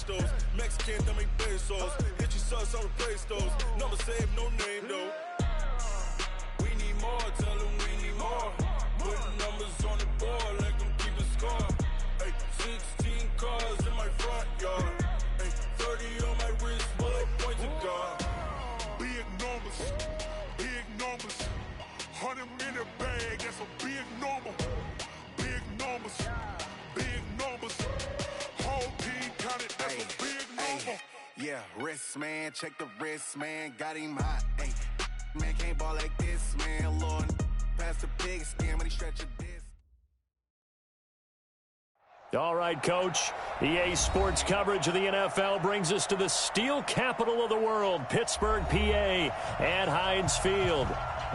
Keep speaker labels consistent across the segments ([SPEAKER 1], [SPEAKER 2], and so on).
[SPEAKER 1] pesos. Mexican, that make pesos. Get your sons on the place those. Never save no name though. We need more, tell them we need more. Putting numbers on the board, let them keep a score. Ay, 16 cars in my front yard. Ay, 30 on my wrist, bullet points of God.
[SPEAKER 2] Big numbers, big numbers. 100 in a bag, that's a big number. Big numbers, big numbers. Whole team counted, that's a big number.
[SPEAKER 3] Yeah, wrist man, check the wrist man, got him hot. Ay, man can't ball like this, man. Lord, past the pig skin when he stretch a disc.
[SPEAKER 4] All right, Coach. EA Sports coverage of the NFL brings us to the steel capital of the world, Pittsburgh, PA, at Heinz Field.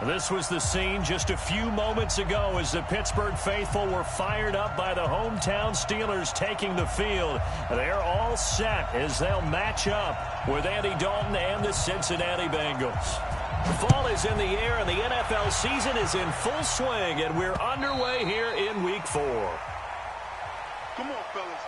[SPEAKER 4] This was the scene just a few moments ago as the Pittsburgh faithful were fired up by the hometown Steelers taking the field. They're all set as they'll match up with Andy Dalton and the Cincinnati Bengals. The fall is in the air and the NFL season is in full swing, and we're underway here in Week 4.
[SPEAKER 2] Come on, fellas.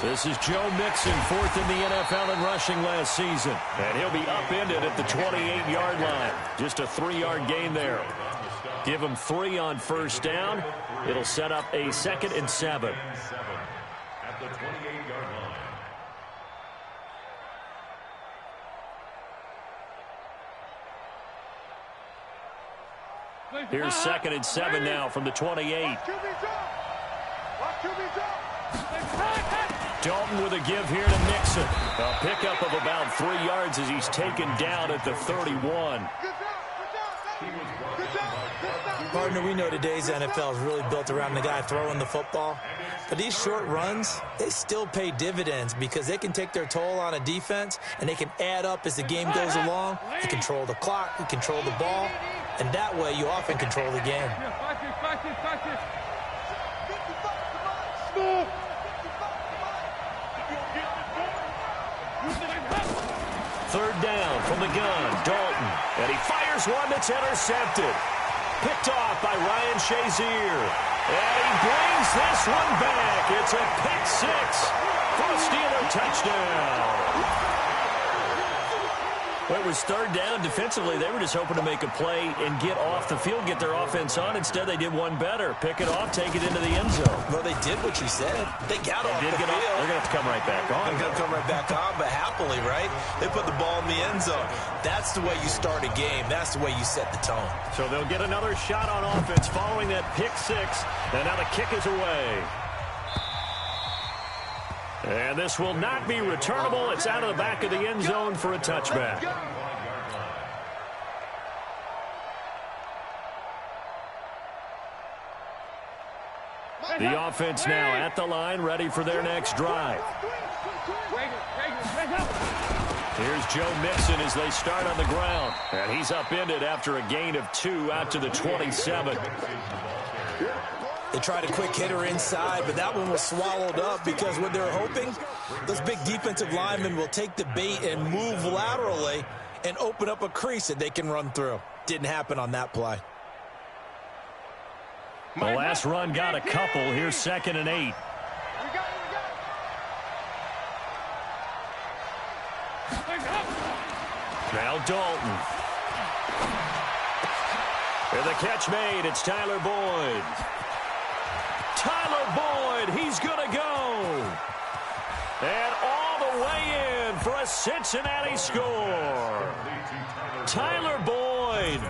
[SPEAKER 4] This is Joe Mixon, fourth in the NFL in rushing last season. And he'll be upended at the 28-yard line. Just a 3-yard gain there. Give him 3 on first down. It'll set up a 2nd and 7.
[SPEAKER 5] At the 28-yard line.
[SPEAKER 4] Here's 2nd and 7 now from the 28. Dalton with a give here to Mixon. A pickup of about 3 yards as he's taken down at the 31.
[SPEAKER 6] Partner, we know today's NFL is really built around the guy throwing the football. But these short runs, they still pay dividends because they can take their toll on a defense and they can add up as the game goes along. You control the clock, you control the ball, and that way you often control the game.
[SPEAKER 4] Third down from the gun, Dalton. And he fires one that's intercepted. Picked off by Ryan Shazier. And he brings this one back. It's a pick 6 for a Steeler touchdown. Well, it was third down. Defensively, they were just hoping to make a play and get off the field, get their offense on. Instead, they did one better. Pick it off, take it into the end zone.
[SPEAKER 6] Well, they did what you said. They got off the field.
[SPEAKER 4] They're going to have to come right back on.
[SPEAKER 6] They're going to come right back on, but happily, right? They put the ball in the end zone. That's the way you start a game. That's the way you set the tone.
[SPEAKER 4] So they'll get another shot on offense following that pick 6. And now the kick is away. And this will not be returnable. It's out of the back of the end zone for a touchback. The offense now at the line, ready for their next drive. Here's Joe Mixon as they start on the ground. And he's upended after a gain of 2 out to the 27.
[SPEAKER 6] They tried a quick hitter inside, but that one was swallowed up because what they're hoping, those big defensive linemen will take the bait and move laterally and open up a crease that they can run through. Didn't happen on that play.
[SPEAKER 4] The last run got a couple. Here's 2nd and 8. Now Dalton. And the catch made. It's Tyler Boyd. Tyler Boyd, he's going to go. And all the way in for a Cincinnati score. Tyler Boyd,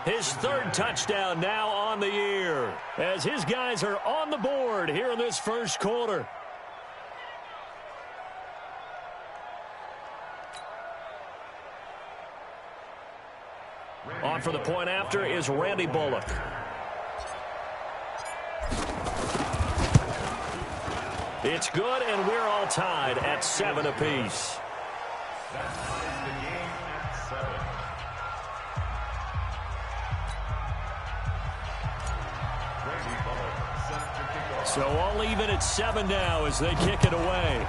[SPEAKER 4] his 3rd touchdown now on the year, as his guys are on the board here in this first quarter. On for the point after is Randy Bullock. It's good, and we're all tied at 7 apiece.
[SPEAKER 5] That ties the game at 7.
[SPEAKER 4] So all even at 7 now as they kick it away.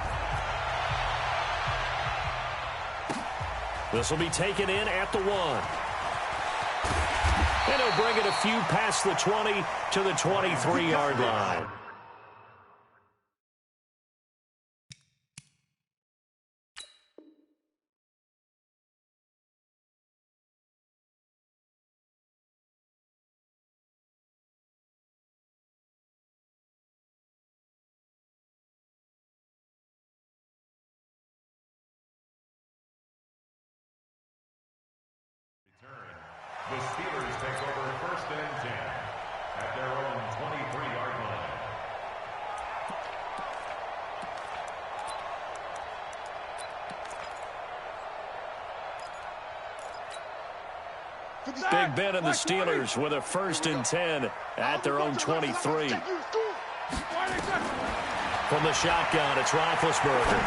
[SPEAKER 4] This will be taken in at the 1. And he'll bring it a few past the 20 to the 23-yard line.
[SPEAKER 5] The Steelers take over 1st and 10 at their own 23-yard line.
[SPEAKER 4] Big Ben and the Steelers with a 1st and 10 at their own 23. From the shotgun, it's Roethlisberger.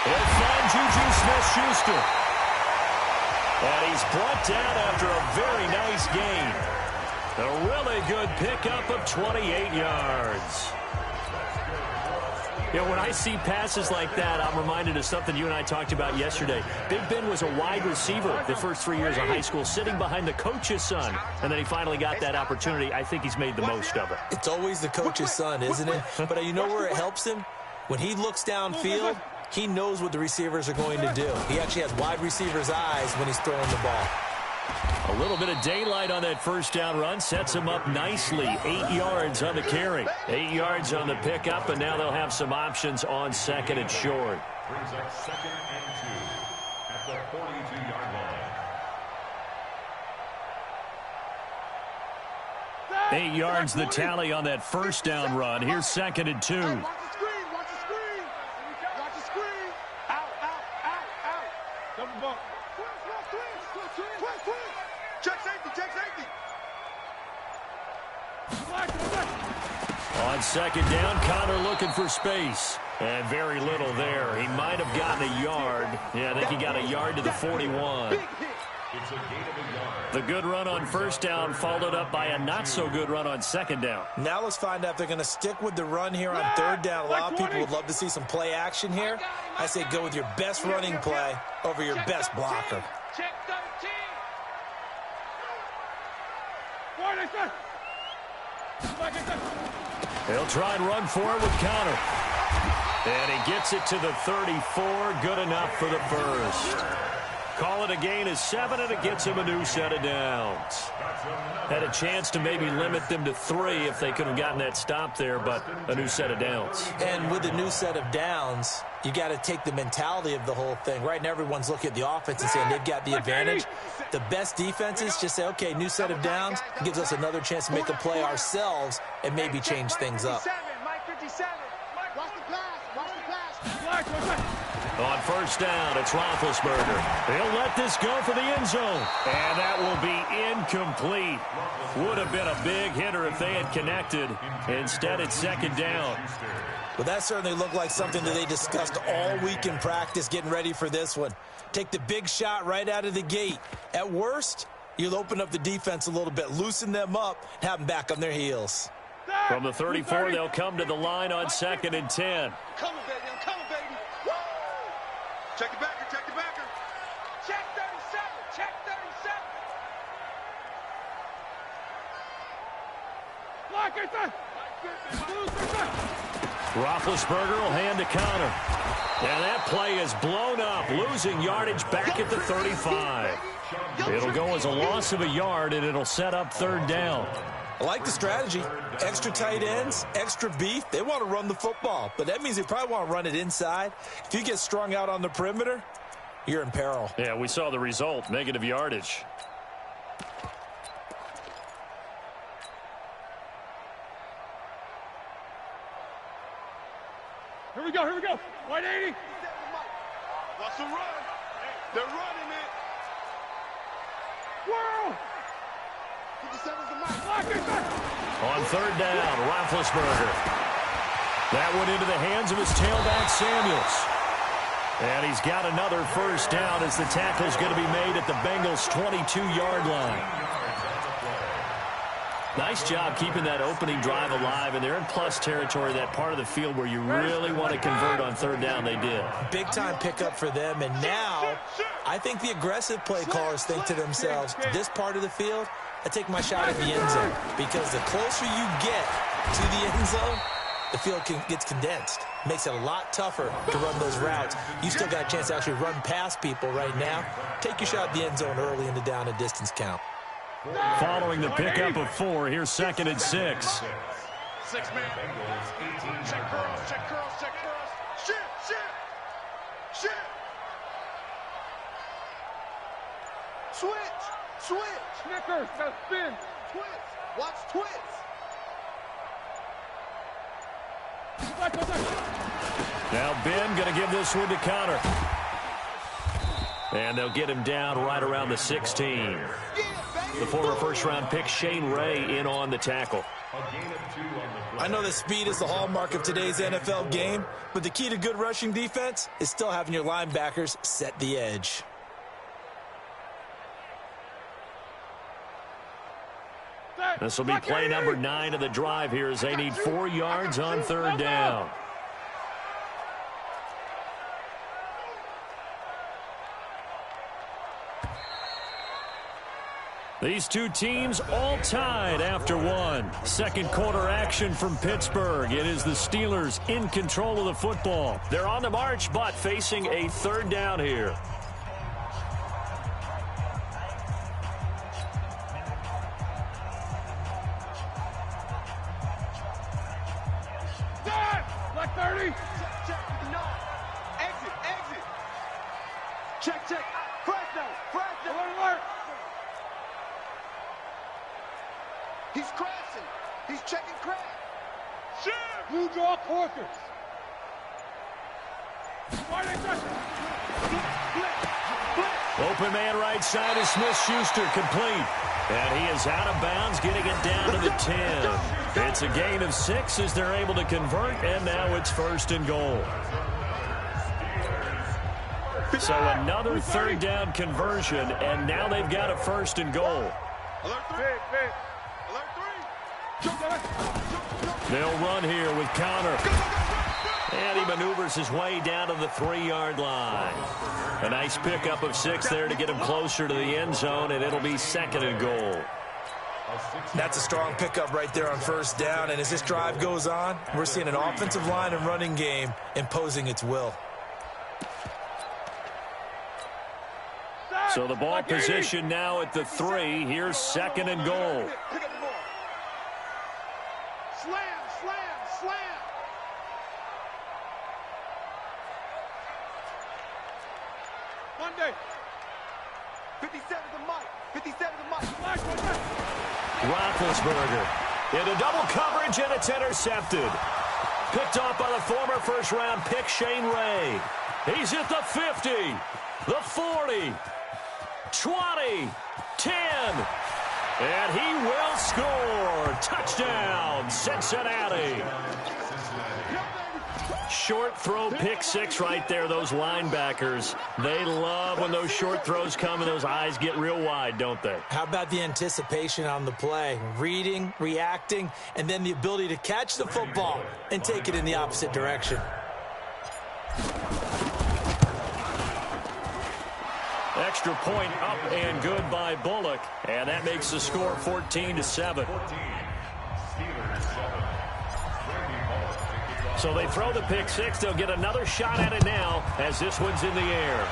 [SPEAKER 4] He'll find Juju Smith-Schuster. And he's brought down after a very nice gain. A really good pickup of 28 yards. You know, when I see passes like that, I'm reminded of something you and I talked about yesterday. Big Ben was a wide receiver the first 3 years of high school, sitting behind the coach's son. And then he finally got that opportunity. I think he's made the most of it.
[SPEAKER 6] It's always the coach's son, isn't it? But you know where it helps him? When he looks downfield, he knows what the receivers are going to do. He actually has wide receivers' eyes when he's throwing the ball.
[SPEAKER 4] A little bit of daylight on that first down run sets him up nicely. 8 yards on the carry. 8 yards on the pickup, and now they'll have some options on 2nd and short.
[SPEAKER 5] Brings up 2nd and 2 at the 42-yard line.
[SPEAKER 4] 8 yards the tally on that first down run. Here's 2nd and 2. On 2nd down, Connor looking for space. And very little there. He might have gotten a yard. Yeah, I think he got a yard to the 41.
[SPEAKER 5] It's a gain of a yard.
[SPEAKER 4] The good run on 1st down followed up by a not-so-good run on 2nd down.
[SPEAKER 6] Now let's find out if they're going to stick with the run here on 3rd down. A lot of people would love to see some play action here. I say go with your best running play over your best blocker.
[SPEAKER 7] Check 13.
[SPEAKER 4] He'll try and run for it with Connor. And he gets it to the 34. Good enough for the first. Call it a gain of 7, and it gets him a new set of downs. Had a chance to maybe limit them to 3 if they could have gotten that stop there, but a new set of downs.
[SPEAKER 6] And with a new set of downs, you got to take the mentality of the whole thing. Right now, everyone's looking at the offense and saying they've got the advantage. The best defenses just say, okay, new set of downs. It gives us another chance to make a play ourselves and maybe change things up.
[SPEAKER 4] On 1st down, it's Roethlisberger. He'll let this go for the end zone. And that will be incomplete. Would have been a big hitter if they had connected. Instead, it's 2nd down.
[SPEAKER 6] Well, that certainly looked like something that they discussed all week in practice getting ready for this one. Take the big shot right out of the gate. At worst, you'll open up the defense a little bit, loosen them up, and have them back on their heels.
[SPEAKER 4] From the 34, they'll come to the line on 2nd and 10.
[SPEAKER 7] Coming, baby. I'm coming, baby. Woo! Check the backer. Check the backer. Check 37. Check 37. Block it.
[SPEAKER 4] Roethlisberger will hand to Connor. And that play is blown up, losing yardage back at the 35. It'll go as a loss of a yard, and it'll set up 3rd down.
[SPEAKER 6] I like the strategy. Extra tight ends, extra beef. They want to run the football, but that means they probably want to run it inside. If you get strung out on the perimeter, you're in peril.
[SPEAKER 4] Yeah, we saw the result, negative yardage.
[SPEAKER 7] Here we go. 180. Watch the run. They're running it. Whirl. 57's the mark.
[SPEAKER 4] On 3rd down, Roethlisberger. That went into the hands of his tailback, Samuels. And he's got another first down as the tackle's going to be made at the Bengals' 22-yard line. Nice job keeping that opening drive alive, and they're in plus territory, that part of the field where you really want to convert on third down. They did. Big-time pickup for them, and now I think the aggressive play callers think to themselves, this part of the field, I take my shot at the end zone, because the closer you get to the end zone, the field gets condensed. Makes it a lot tougher to run those routes. You still got a chance to actually run past people right now. Take your shot at the end zone early in the down and distance count. Following the pickup of 4, here's 2nd and 6.
[SPEAKER 7] 6 man. Check curls, check curls, check curls. Shit. Switch. Snickers, now spin. Twits. Watch twits.
[SPEAKER 4] Now Ben going to give this one to Connor. And they'll get him down right around the 16. The former first-round pick Shane Ray in on the tackle.
[SPEAKER 6] I know that speed is the hallmark of today's NFL game, but the key to good rushing defense is still having your linebackers set the edge.
[SPEAKER 4] This will be play number 9 of the drive here as they need 4 yards on third down. These two teams all tied after 1. Second quarter action from Pittsburgh. It is the Steelers in control of the football. They're on the march, but facing a third down here.
[SPEAKER 7] Like 30. Check with the nose. Exit. Check. Fresno. Alert. He's crashing. He's checking crash. Shit. Blue draw Corkers.
[SPEAKER 4] Open man right side is Smith-Schuster, complete. And he is out of bounds, getting it down to the 10. It's a gain of 6 as they're able to convert, and now it's 1st and goal. So another third down conversion, and now they've got a 1st and goal.
[SPEAKER 7] Alert 3.
[SPEAKER 4] They'll run here with Connor. And he maneuvers his way down to the 3-yard line. A nice pickup of 6 there to get him closer to the end zone, and it'll be 2nd and goal.
[SPEAKER 6] That's a strong pickup right there on first down, and as this drive goes on, we're seeing an offensive line and running game imposing its will.
[SPEAKER 4] So the ball position now at the 3. Here's 2nd and goal.
[SPEAKER 7] Pick up the ball. Slam. Monday. 57 to Mike.
[SPEAKER 4] Roethlisberger into double coverage, and it's intercepted. Picked off by the former first-round pick Shane Ray. He's at the 50, the 40, 20, 10. And he will score. Touchdown, Cincinnati. Short throw, pick 6 right there. Those linebackers, they love when those short throws come and those eyes get real wide, don't they?
[SPEAKER 6] How about the anticipation on the play? Reading, reacting, and then the ability to catch the football and take it in the opposite direction.
[SPEAKER 4] Extra point up and good by Bullock, and that makes the score 14-7. So they throw the pick 6. They'll get another shot at it now as this one's in the air.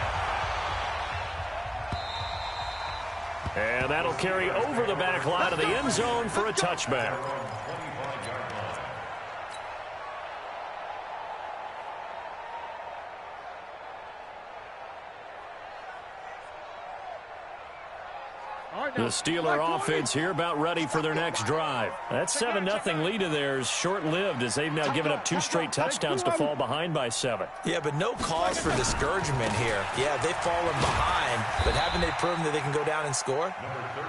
[SPEAKER 4] And that'll carry over the back line of the end zone for a touchback. The Steeler offense here about ready for their next drive. That 7-0 lead of theirs short-lived as they've now given up 2 straight touchdowns to fall behind by 7.
[SPEAKER 6] Yeah, but no cause for discouragement here. Yeah, they've fallen behind, but haven't they proven that they can go down and score?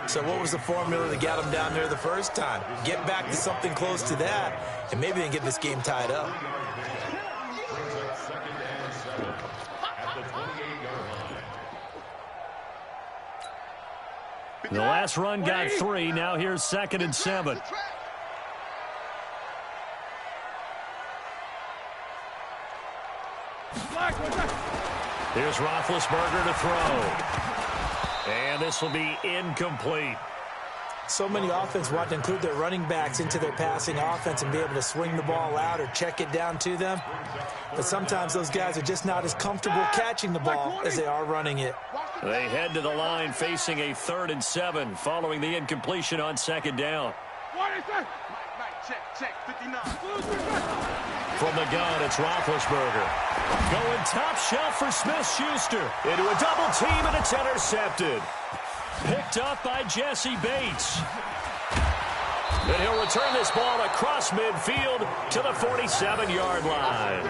[SPEAKER 6] So what was the formula that got them down there the first time? Get back to something close to that, and maybe they can get this game tied up.
[SPEAKER 4] The last run got 3. Now here's 2nd and 7. Here's Roethlisberger to throw. And this will be incomplete.
[SPEAKER 6] So many offense want to include their running backs into their passing offense and be able to swing the ball out or check it down to them. But sometimes those guys are just not as comfortable catching the ball as they are running it.
[SPEAKER 4] They head to the line facing a 3rd and 7 following the incompletion on 2nd down. From the gun, it's Roethlisberger. Going top shelf for Smith-Schuster. Into a double team, and it's intercepted. Picked up by Jesse Bates. And he'll return this ball across midfield to the 47-yard line.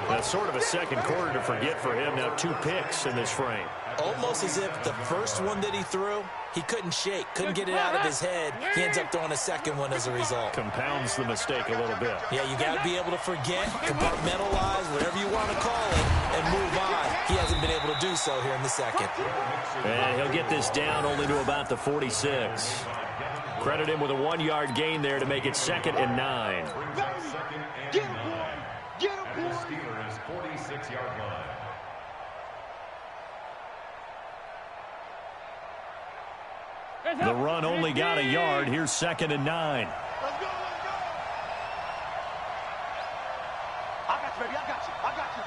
[SPEAKER 4] That's sort of a second quarter to forget for him. Now 2 picks in this frame.
[SPEAKER 6] Almost as if the first one that he threw, he couldn't shake, couldn't get it out of his head. He ends up throwing a second one as a result.
[SPEAKER 4] Compounds the mistake a little bit.
[SPEAKER 6] Yeah, you got to be able to forget, compartmentalize, whatever you want to call it, and move on. He hasn't been able to do so here in the second.
[SPEAKER 4] And he'll get this down only to about the 46. Credit him with a 1-yard gain there to make it 2nd and 9.
[SPEAKER 5] Steelers' 46-yard line.
[SPEAKER 4] The run only got a yard. Here's 2nd and 9.
[SPEAKER 7] Let's go, let's go. I got you, baby. I got you. I got you.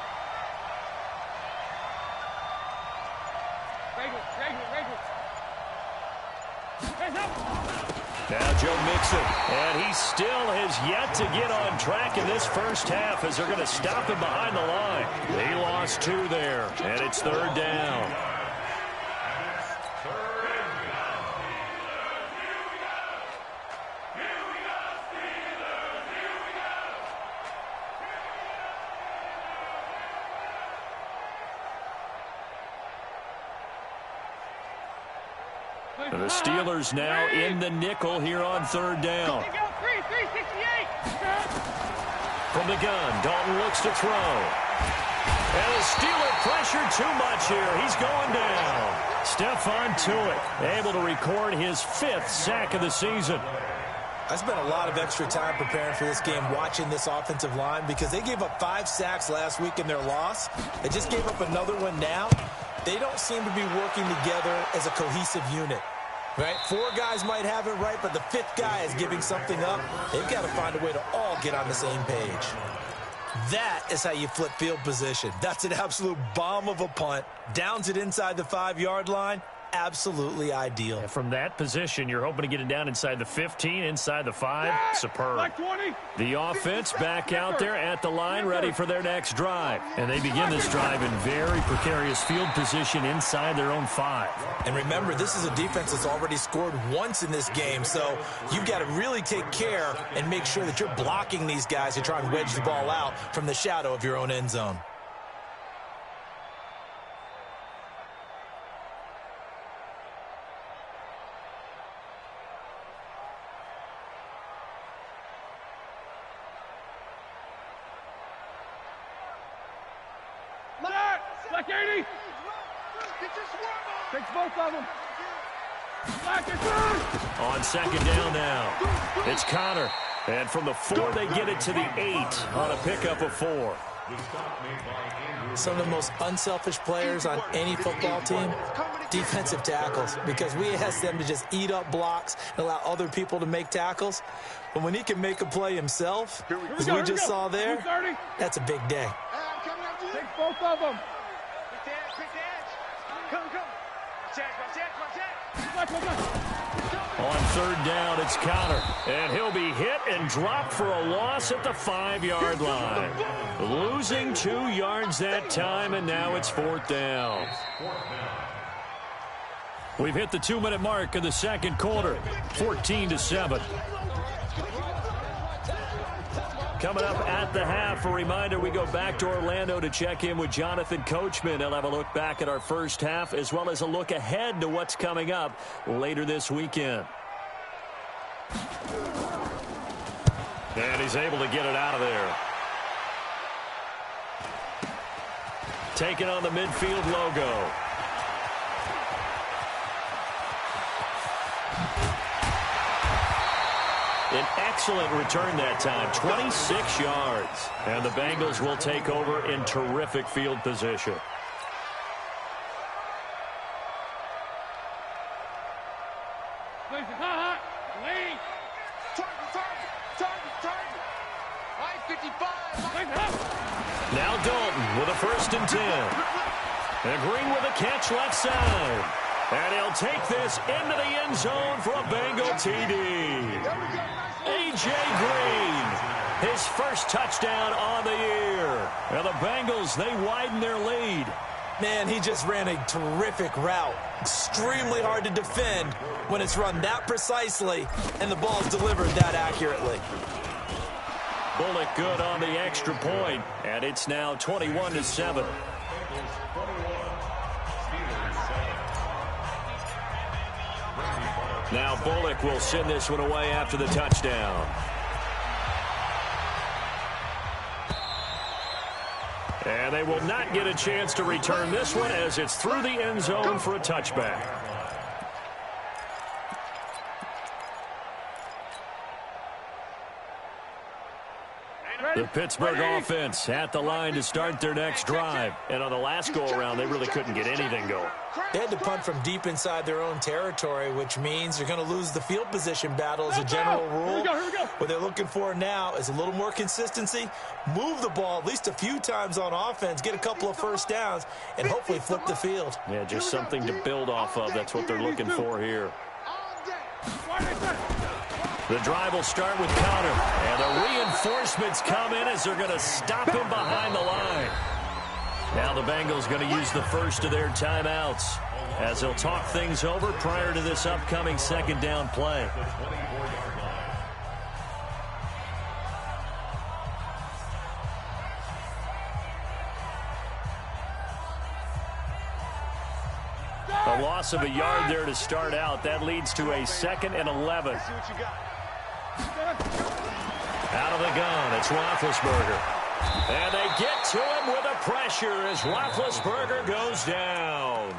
[SPEAKER 4] Now Joe Mixon, and he still has yet to get on track in this first half as they're going to stop him behind the line. He lost 2 there, and it's 3rd down. The Steelers now in the nickel here on 3rd down. From the gun, Dalton looks to throw. And the Steeler pressure too much here. He's going down. Stephon Tuitt able to record his 5th sack of the season.
[SPEAKER 6] I spent a lot of extra time preparing for this game watching this offensive line because they gave up 5 sacks last week in their loss. They just gave up another one now. They don't seem to be working together as a cohesive unit. Right? 4 guys might have it right, but the 5th guy is giving something up. They've got to find a way to all get on the same page. That is how you flip field position. That's an absolute bomb of a punt. Downs it inside the 5-yard line. Absolutely ideal.
[SPEAKER 4] And from that position, you're hoping to get it down inside the 15, inside the 5. Superb. The offense back out there at the line, ready for their next drive. And they begin this drive in very precarious field position inside their own 5.
[SPEAKER 6] And remember, this is a defense that's already scored once in this game, so you've got to really take care and make sure that you're blocking these guys to try and wedge the ball out from the shadow of your own end zone.
[SPEAKER 7] Black 80. Takes both of them. Black is third.
[SPEAKER 4] On 2nd down now, it's Connor. And from the 4, they get it to the 8 on a pickup of 4.
[SPEAKER 6] Some of the most unselfish players on any football team, defensive tackles, because we ask them to just eat up blocks and allow other people to make tackles. But when he can make a play himself, as we just saw there, that's a big day.
[SPEAKER 7] Take both of them. Quick dance. Come.
[SPEAKER 4] On 3rd down, it's Connor. And he'll be hit and dropped for a loss at the 5-yard line. Losing 2 yards that time, and now it's 4th down. We've hit the 2-minute mark of the second quarter, 14-7. Coming up at the half, a reminder, we go back to Orlando to check in with Jonathan Coachman. He'll have a look back at our first half as well as a look ahead to what's coming up later this weekend. And he's able to get it out of there. Taking on the midfield logo. An excellent return that time, 26 yards. And the Bengals will take over in terrific field position. Now Dalton with a 1st and 10. And Green with a catch left side. And he'll take this into the end zone for a Bengal TD. A.J. Green, his first touchdown on the year. And the Bengals, they widen their lead.
[SPEAKER 6] Man, he just ran a terrific route. Extremely hard to defend when it's run that precisely and the ball's delivered that accurately.
[SPEAKER 4] Bullock good on the extra point, and it's now 21-7. Now Bullock will send this one away after the touchdown. And they will not get a chance to return this one as it's through the end zone for a touchback. The Pittsburgh offense at the line to start their next drive. And on the last go-around, they really couldn't get anything going.
[SPEAKER 6] They had to punt from deep inside their own territory, which means they're going to lose the field position battle as a general rule. What they're looking for now is a little more consistency, move the ball at least a few times on offense, get a couple of first downs, and hopefully flip the field.
[SPEAKER 4] Yeah, just something to build off of. That's what they're looking for here. The drive will start with Connor, and the reinforcements come in as they're going to stop him behind the line. Now the Bengals going to use the first of their timeouts as they'll talk things over prior to this upcoming second down play. A loss of a yard there to start out. That leads to a 2nd and 11. Out of the gun, it's Roethlisberger. And they get to him with the pressure as Roethlisberger goes down.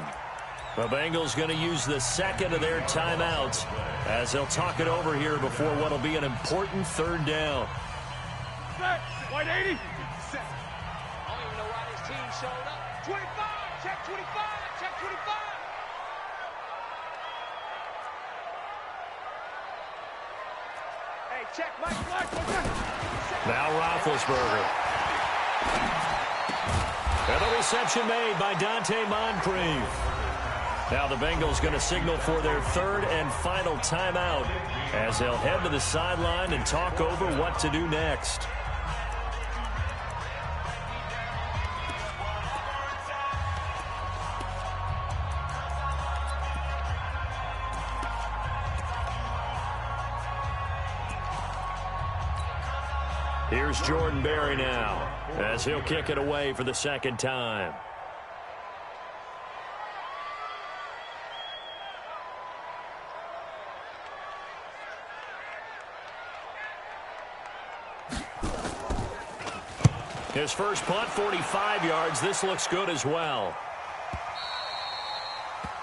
[SPEAKER 4] The Bengals going to use the second of their timeouts as they'll talk it over here before what will be an important 3rd down.
[SPEAKER 7] White 80. I don't even know why this team showed up. 25, check 25, check 25. Hey, check, Mike.
[SPEAKER 4] Now Roethlisberger. And the reception made by Dante Moncrief. Now the Bengals going to signal for their 3rd and final timeout as they'll head to the sideline and talk over what to do next. Here's Jordan Berry now as he'll kick it away for the 2nd time. His first punt, 45 yards. This looks good as well.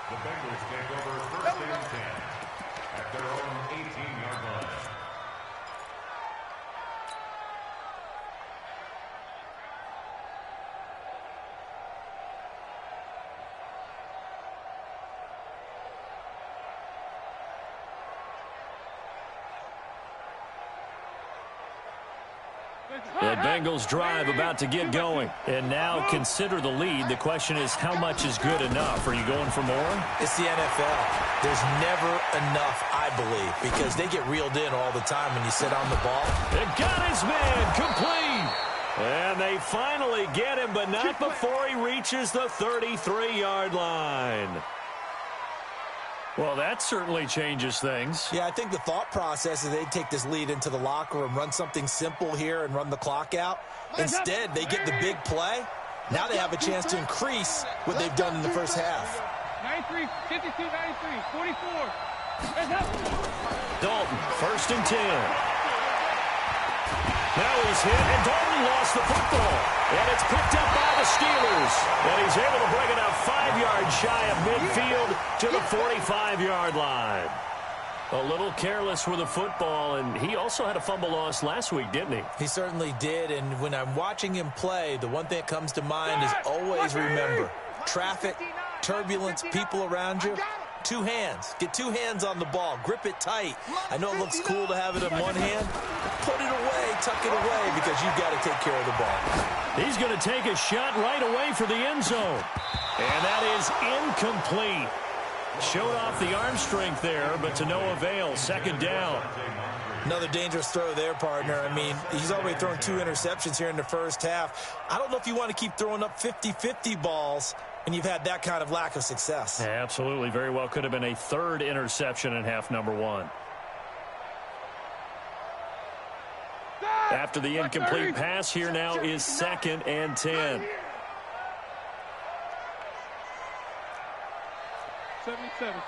[SPEAKER 5] The Bengals take over 1st and 10 at their own 18-yard line.
[SPEAKER 4] The Bengals drive about to get going. And now consider the lead. The question is, how much is good enough? Are you going for more?
[SPEAKER 6] It's the NFL. There's never enough, I believe, because they get reeled in all the time when you sit on the ball.
[SPEAKER 4] It got his man complete. And they finally get him, but not before he reaches the 33-yard line. Well, that certainly changes things.
[SPEAKER 6] Yeah, I think the thought process is they'd take this lead into the locker room, run something simple here, and run the clock out. Instead, they get the big play. Now they have a chance to increase what they've done in the first half.
[SPEAKER 7] 93, 52, 93, 44.
[SPEAKER 4] Dalton, 1st and 10. Now he's hit, and Dalton lost the football. And it's picked up by the Steelers. And he's able to bring it up 5 yards shy of midfield to the 45-yard line. A little careless with the football, and he also had a fumble loss last week, didn't he?
[SPEAKER 6] He certainly did, and when I'm watching him play, the one thing that comes to mind is always remember, traffic, turbulence, people around you. 2 hands. Get 2 hands on the ball. Grip it tight. I know it looks cool to have it in one hand. Put it away, tuck it away, because you've got to take care of the ball.
[SPEAKER 4] He's going to take a shot right away for the end zone. And that is incomplete. Showed off the arm strength there, but to no avail. 2nd down.
[SPEAKER 6] Another dangerous throw there, partner. I mean, he's already thrown 2 interceptions here in the first half. I don't know if you want to keep throwing up 50-50 balls when you've had that kind of lack of success.
[SPEAKER 4] Yeah, absolutely. Very well could have been a 3rd interception in half number 1. After the incomplete pass, here now is 2nd and 10.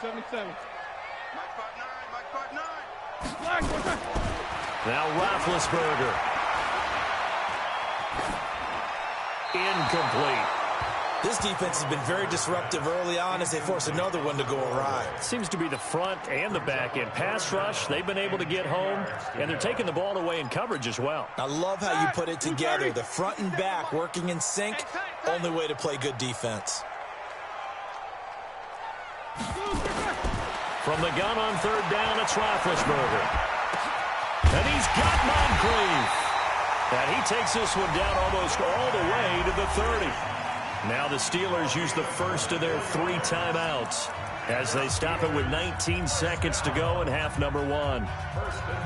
[SPEAKER 7] 77.
[SPEAKER 2] Mike 5'9",
[SPEAKER 4] Now Roethlisberger. Incomplete.
[SPEAKER 6] This defense has been very disruptive early on as they force another one to go awry.
[SPEAKER 4] Seems to be the front and the back end. Pass rush, they've been able to get home, and they're taking the ball away in coverage as well.
[SPEAKER 6] I love how you put it together. The front and back working in sync, only way to play good defense.
[SPEAKER 4] From the gun on 3rd down, it's Roethlisberger. And he's got Moncrief. And he takes this one down almost all the way to the 30. Now the Steelers use the first of their 3 timeouts as they stop it with 19 seconds to go in half number 1.
[SPEAKER 5] 1st and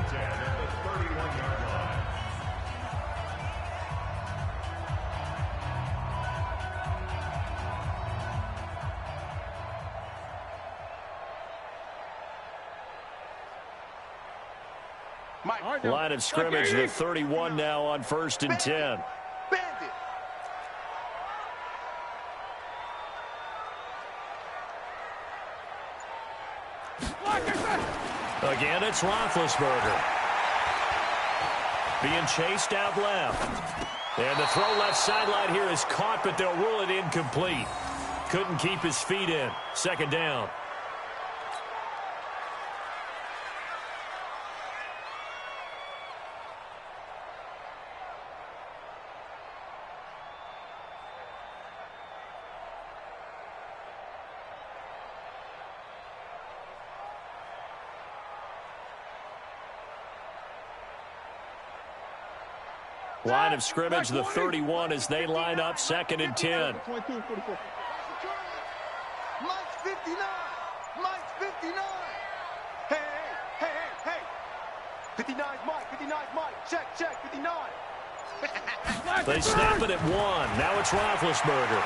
[SPEAKER 5] 10 at the 31-yard line.
[SPEAKER 4] Line of scrimmage, the 31 now on 1st and 10. Again, it's Roethlisberger. Being chased out left. And the throw left sideline here is caught, but they'll rule it incomplete. Couldn't keep his feet in. 2nd down. Line of scrimmage, the 31 as they line up 2nd and 10.
[SPEAKER 2] Mike's 59. Mike's 59. Hey. 59's Mike. 59's Mike. Check. 59.
[SPEAKER 4] They snap it at 1. Now it's Roethlisberger.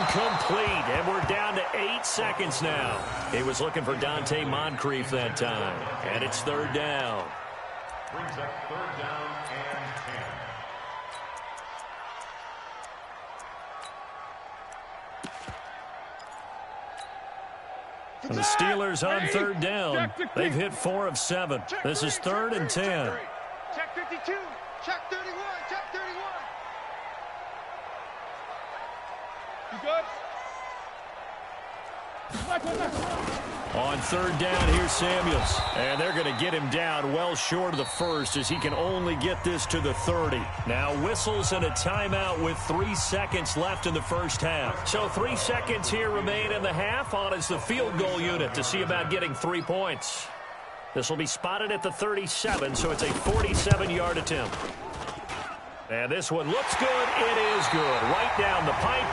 [SPEAKER 4] Incomplete. And we're down to 8 seconds now. He was looking for Dante Moncrief that time. And it's 3rd down.
[SPEAKER 5] Brings up 3rd down and 10.
[SPEAKER 4] And the Steelers on 3rd down. They've hit 4 of 7. This is 3rd and 10.
[SPEAKER 2] Check 52. Check 31. Check 31.
[SPEAKER 7] You good?
[SPEAKER 4] On 3rd down, here's Samuels. And they're going to get him down well short of the 1st as he can only get this to the 30. Now whistles and a timeout with 3 seconds left in the first half. So 3 seconds here remain in the half. On is the field goal unit to see about getting 3 points. This will be spotted at the 37, so it's a 47-yard attempt. And this one looks good. It is good. Right down the pipe.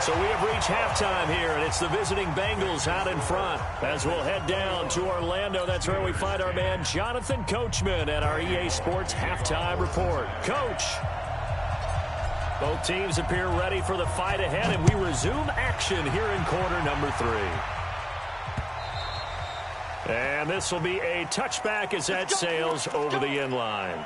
[SPEAKER 4] So we have reached halftime here, and it's the visiting Bengals out in front. As we'll head down to Orlando, that's where we find our man Jonathan Coachman at our EA Sports Halftime Report. Coach. Both teams appear ready for the fight ahead, and we resume action here in quarter number 3. And this will be a touchback as that sails over the end line.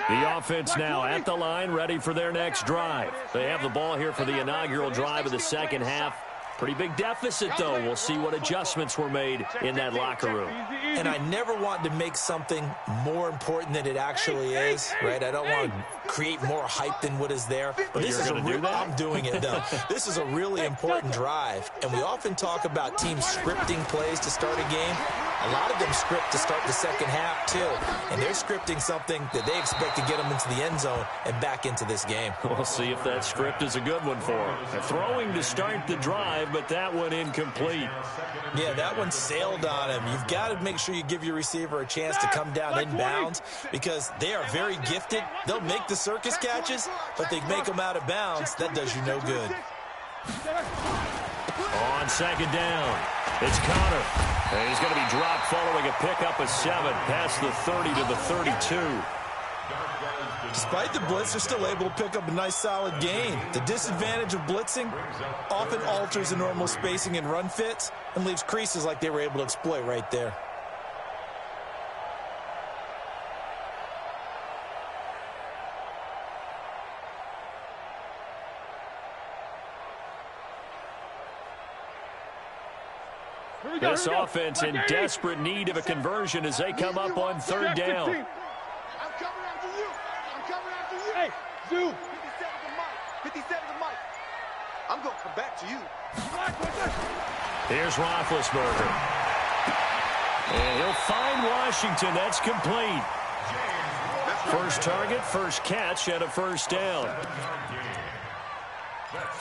[SPEAKER 4] The offense now at the line, ready for their next drive. They have the ball here for the inaugural drive of the second half. Pretty big deficit, though. We'll see what adjustments were made in that locker room.
[SPEAKER 6] And I never want to make something more important than it actually is, right? I don't want to create more hype than what is there. But this is I'm doing it, though. This is a really important drive. And we often talk about teams scripting plays to start a game. A lot of them script to start the second half, too. And they're scripting something that they expect to get them into the end zone and back into this game.
[SPEAKER 4] We'll see if that script is a good one for them. They're throwing to start the drive, but that one incomplete.
[SPEAKER 6] Yeah, that one sailed on him. You've got to make sure you give your receiver a chance to come down inbounds because they are very gifted. They'll make the circus catches, but they make them out of bounds. That does you no good.
[SPEAKER 4] On second down, it's Connor. And he's going to be dropped following a pickup of 7 past the 30 to the 32.
[SPEAKER 6] Despite the blitz, they're still able to pick up a nice solid gain. The disadvantage of blitzing often alters the normal spacing and run fits and leaves creases like they were able to exploit right there.
[SPEAKER 4] This offense in desperate need of a conversion as they come up on third down.
[SPEAKER 7] I'm coming after you. I'm coming after you. Hey, Zoo. 57 to Mike. 57 to Mike. I'm going to come back to you.
[SPEAKER 4] Here's Roethlisberger. And he'll find Washington. That's complete. First target, first catch, and a first down.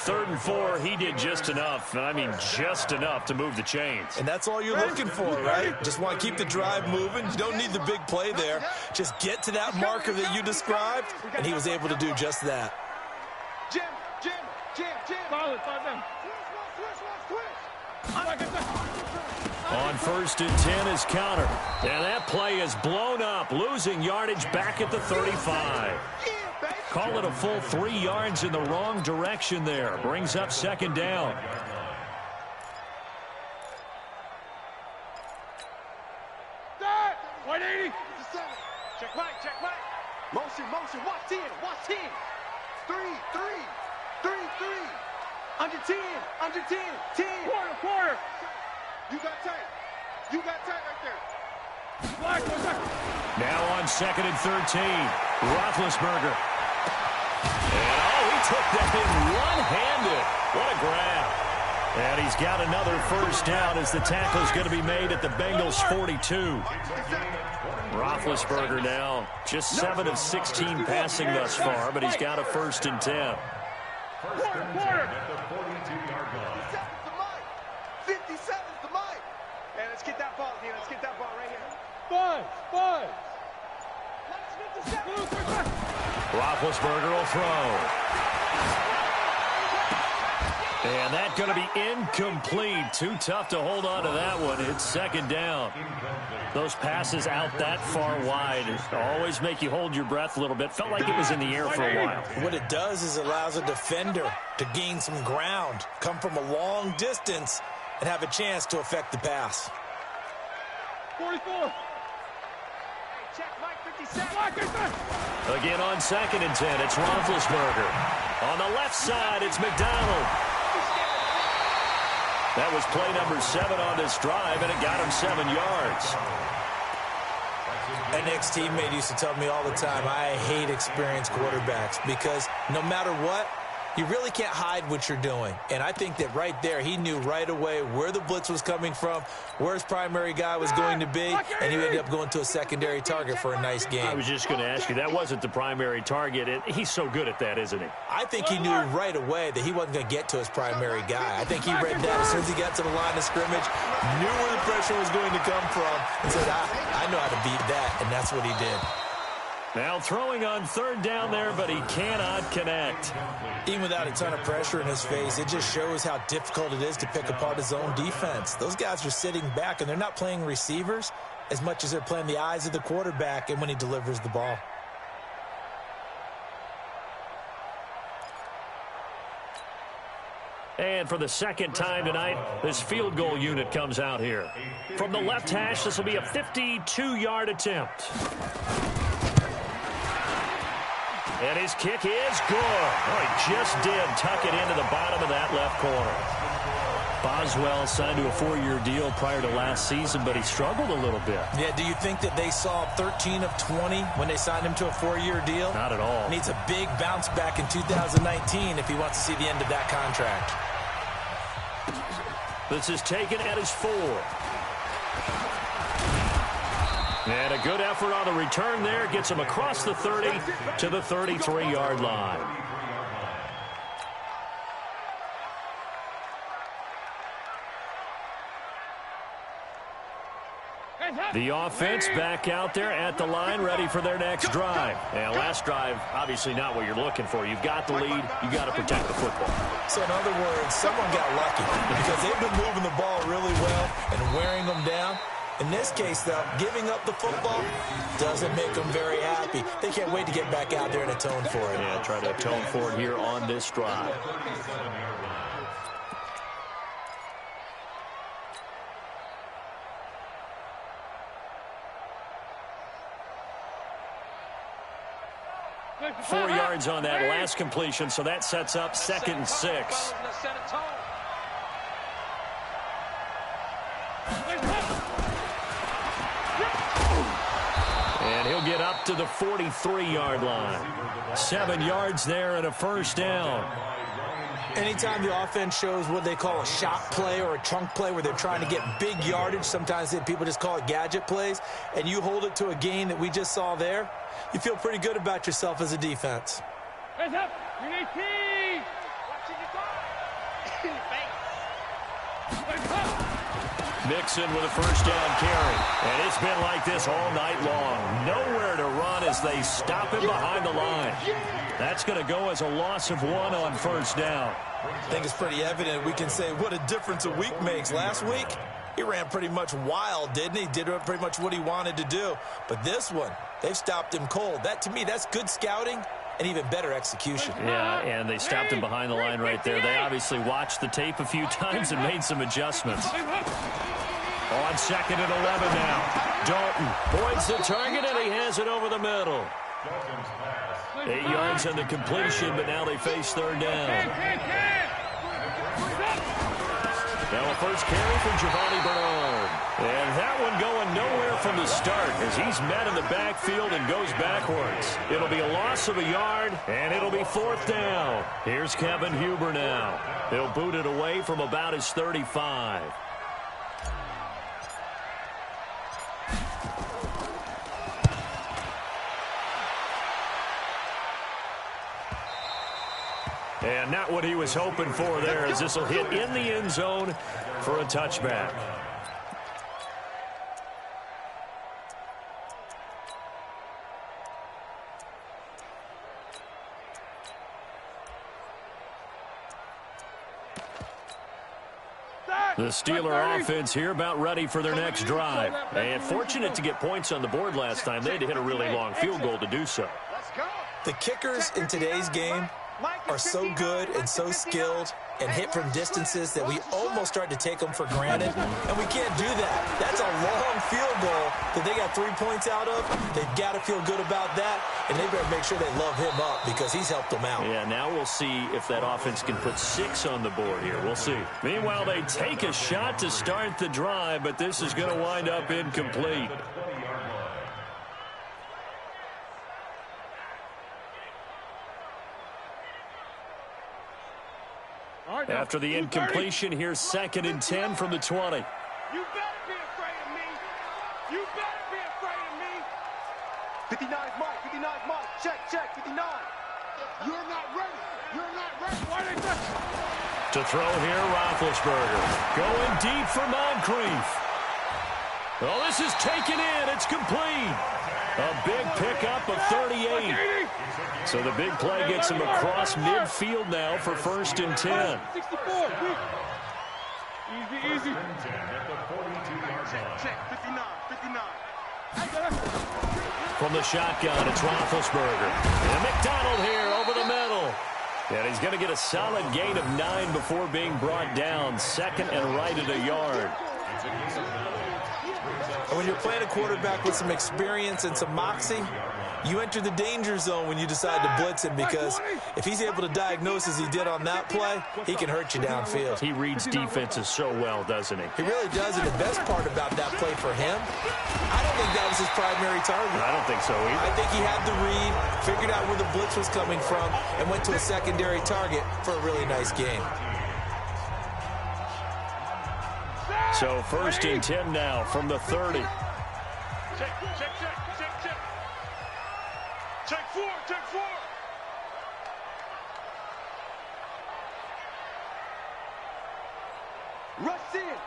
[SPEAKER 4] 3rd and 4, he did just enough. I mean, just enough to move the chains.
[SPEAKER 6] And that's all you're looking for, right? Just want to keep the drive moving. You don't need the big play there. Just get to that marker that you described, and he was able to do just that.
[SPEAKER 7] Jim. Solid, 5 down.
[SPEAKER 4] On 1st and 10 is Connor. And that play is blown up, losing yardage back at the 35. Call it a full 3 yards in the wrong direction there. Brings up second down.
[SPEAKER 7] Start! 180. Check right. Motion. Watch 10. 3. Under 10. 10. Quarter. You got tight right there.
[SPEAKER 4] Now on 2nd and 13. Roethlisberger. And, he took that in one-handed. What a grab. And he's got another first down as the tackle is going to be made at the Bengals' 42. Roethlisberger now just 7 of 16 passing thus far, but he's got a 1st and 10.
[SPEAKER 7] Quarter. 57's the mic. And let's get that ball here. Let's get that ball right here. 5.
[SPEAKER 4] Roethlisberger will throw. And that's going to be incomplete. Too tough to hold on to that one. It's second down. Those passes out that far wide always make you hold your breath a little bit. Felt like it was in the air for a while.
[SPEAKER 6] What it does is it allows a defender to gain some ground, come from a long distance, and have a chance to affect the pass.
[SPEAKER 7] 44. Check Mike 57.
[SPEAKER 4] Again on 2nd and 10, it's Roethlisberger. On the left side, it's McDonald. That was play number 7 on this drive, and it got him 7 yards.
[SPEAKER 6] An ex-teammate used to tell me all the time, I hate experienced quarterbacks because no matter what, you really can't hide what you're doing. And I think that right there, he knew right away where the blitz was coming from, where his primary guy was going to be, and he ended up going to a secondary target for a nice game.
[SPEAKER 4] I was just going to ask you, that wasn't the primary target. He's so good at that, isn't he?
[SPEAKER 6] I think he knew right away that he wasn't going to get to his primary guy. I think he read that as soon as he got to the line of scrimmage, knew where the pressure was going to come from, and said, I know how to beat that, and that's what he did.
[SPEAKER 4] Now throwing on third down there, but he cannot connect.
[SPEAKER 6] Even without a ton of pressure in his face, it just shows how difficult it is to pick apart his own defense. Those guys are sitting back, and they're not playing receivers as much as they're playing the eyes of the quarterback and when he delivers the ball.
[SPEAKER 4] And for the second time tonight, this field goal unit comes out here. From the left hash, this will be a 52-yard attempt. And his kick is good. Oh, he just did tuck it into the bottom of that left corner. Boswell signed to a 4-year deal prior to last season, but he struggled a little bit.
[SPEAKER 6] Yeah, do you think that they saw 13 of 20 when they signed him to a 4-year deal?
[SPEAKER 4] Not at all.
[SPEAKER 6] Needs a big bounce back in 2019 if he wants to see the end of that contract.
[SPEAKER 4] This is taken at his 4. And a good effort on the return there. Gets him across the 30 to the 33-yard line. The offense back out there at the line, ready for their next drive. And last drive, obviously not what you're looking for. You've got the lead. You've got to protect the football.
[SPEAKER 6] So in other words, someone got lucky because they've been moving the ball really well and wearing them down. In this case, though, giving up the football doesn't make them very happy. They can't wait to get back out there and atone for it.
[SPEAKER 4] Yeah, try to atone for it here on this drive. Four yards on that last completion, so that sets up 2nd and 6. And he'll get up to the 43-yard line. 7 yards there and a first down.
[SPEAKER 6] Anytime the offense shows what they call a shot play or a chunk play where they're trying to get big yardage, sometimes people just call it gadget plays, and you hold it to a gain that we just saw there, you feel pretty good about yourself as a defense.
[SPEAKER 7] Hands up! You need team! Watching your
[SPEAKER 4] Mixon with a first down carry. And it's been like this all night long. Nowhere to run as they stop him behind the line. That's going to go as a loss of 1 on first down.
[SPEAKER 6] I think it's pretty evident. We can say what a difference a week makes. Last week, he ran pretty much wild, didn't he? Did pretty much what he wanted to do. But this one, they've stopped him cold. That, to me, that's good scouting and even better execution.
[SPEAKER 4] Yeah, and they stopped him behind the line right there. They obviously watched the tape a few times and made some adjustments. On 2nd and 11 now. Dalton points the target, and he has it over the middle. 8 yards on the completion, but now they face third down. Now a first carry from Giovanni Bernard. And that one going nowhere from the start as he's met in the backfield and goes backwards. It'll be a loss of a yard, and it'll be 4th down. Here's Kevin Huber now. He'll boot it away from about his 35. And not what he was hoping for there, as this will hit in the end zone for a touchback. The Steeler offense here about ready for their next drive. And fortunate to get points on the board last time. They had to hit a really long field goal to do so.
[SPEAKER 6] The kickers in today's game are so good and so skilled and hit from distances that we almost start to take them for granted, and we can't do that. That's a long field goal that they got 3 points out of. They've got to feel good about that, and they better make sure they love him up because he's helped them out.
[SPEAKER 4] Yeah, now we'll see if that offense can put 6 on the board here. We'll see. Meanwhile, they take a shot to start the drive, but this is going to wind up incomplete. After the incompletion, here's 2nd and 10 from the 20.
[SPEAKER 7] You better be afraid of me. You better be afraid of me.
[SPEAKER 8] 59's Mike. 59's Mike. Check. 59. You're not ready. You're not ready. Why they
[SPEAKER 4] To throw here, Roethlisberger. Going deep for Moncrief. Oh, this is taken in. It's complete. A big pickup of 38. So the big play gets him across midfield now for 1st and 10.
[SPEAKER 7] 64. Easy.
[SPEAKER 8] Check, 59, 59.
[SPEAKER 4] From the shotgun, it's Roethlisberger. And McDonald here over the middle. And he's going to get a solid gain of 9 before being brought down. 2nd and right at a yard.
[SPEAKER 6] And when you're playing a quarterback with some experience and some moxie, you enter the danger zone when you decide to blitz him, because if he's able to diagnose as he did on that play, he can hurt you downfield.
[SPEAKER 4] He reads defenses so well, doesn't he?
[SPEAKER 6] He really does, and the best part about that play for him, I don't think that was his primary target.
[SPEAKER 4] I don't think so either.
[SPEAKER 6] I think he had the read, figured out where the blitz was coming from, and went to a secondary target for a really nice game.
[SPEAKER 4] So 1st and 10 now from the 30.
[SPEAKER 7] Check. Check 4.